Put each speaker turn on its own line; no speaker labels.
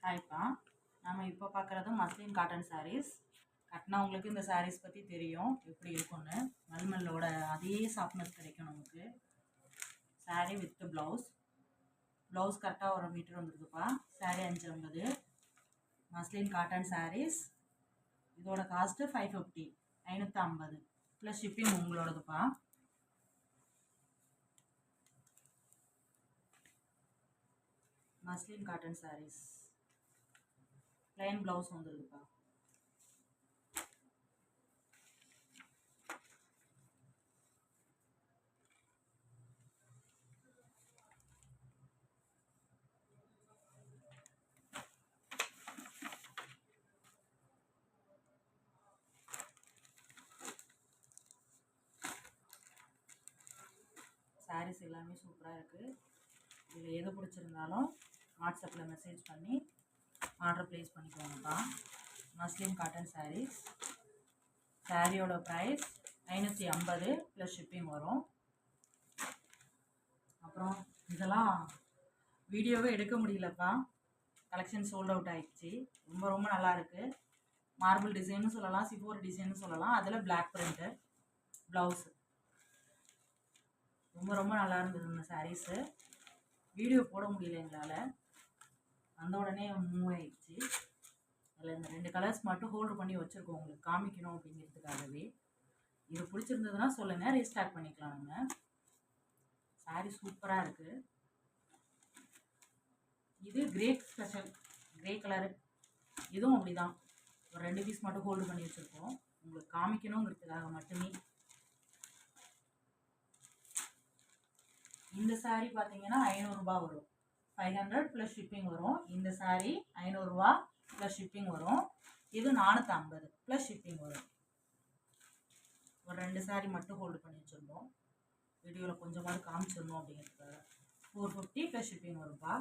ஹாய்ப்பா. நம்ம இப்போ பார்க்குறது மஸ்லின் காட்டன் சாரீஸ். கட்டினா உங்களுக்கு இந்த சாரீஸ் பற்றி தெரியும் எப்படி இருக்கும்னு. மல்மல்லோட அதே சாஃப்ட்னஸ் கிடைக்கும் நமக்கு. Sari with blouse. ப்ளவுஸ் கரெக்டாக 1 மீட்டர் வந்துருக்குப்பா. சாரீ 550. Muslin cotton saris. இதோட காஸ்ட்டு 550, 550 ப்ளஸ் ஷிப்பிங் உங்களோடதுப்பா. Muslin cotton saris plain blouse வந்துருக்குப்பா. சாரீஸ் எல்லாமே சூப்பராக இருக்குது. இதில் எது பிடிச்சிருந்தாலும் வாட்ஸ்அப்பில் மெசேஜ் பண்ணி ஆர்டர் ப்ளேஸ் பண்ணிக்கோங்கப்பா. Muslin cotton saris. சாரியோட ப்ரைஸ் 550 ப்ளஸ் ஷிப்பிங் வரும். அப்புறம் இதெல்லாம் வீடியோவே எடுக்க முடியலப்பா. கலெக்ஷன் சோல்ட் அவுட் ஆகிடுச்சு. ரொம்ப ரொம்ப நல்லா இருக்குது. மார்பிள் டிசைன்னு சொல்லலாம், சிஃபோர் டிசைன்னு சொல்லலாம். அதில் பிளாக் பிரிண்ட்டு ப்ளவுஸு ரொம்ப ரொம்ப நல்லா இருந்தது இந்த சாரீஸு. வீடியோ போட முடியல எங்களால், வந்த உடனே மூவ் ஆகிடுச்சு. அதில் இந்த 2 கலர்ஸ் மட்டும் ஹோல்டு பண்ணி வச்சுருக்கோம் உங்களுக்கு காமிக்கணும் அப்படிங்கிறதுக்காகவே. இது பிடிச்சிருந்ததுன்னா சொல்லுங்கள், ரீஸ்டாக் பண்ணிக்கலாம். நம்ம சாரீ சூப்பராக இருக்குது. இது கிரே ஸ்பெஷல், கிரே கலரு. இதுவும் அப்படி தான், ஒரு 2 பீஸ் மட்டும் ஹோல்டு பண்ணி வச்சுருக்கோம் உங்களுக்கு காமிக்கணுங்கிறதுக்காக மட்டுமே. இந்த சாரீ பார்த்தீங்கன்னா 500 ரூபா வரும். 500 ப்ளஸ் ஷிப்பிங் வரும். இந்த சாரீ 500 ரூபா ப்ளஸ் ஷிப்பிங் வரும். இது 450 ப்ளஸ் ஷிப்பிங் வரும். ஒரு 2 சாரீ மட்டும் ஹோல்டு பண்ணி வச்சுருந்தோம், வீடியோவில் கொஞ்சமாவது காமிச்சிடணும் அப்படிங்கிறதுக்காக. 450 ப்ளஸ் ஷிப்பிங் வரும்ப்பா.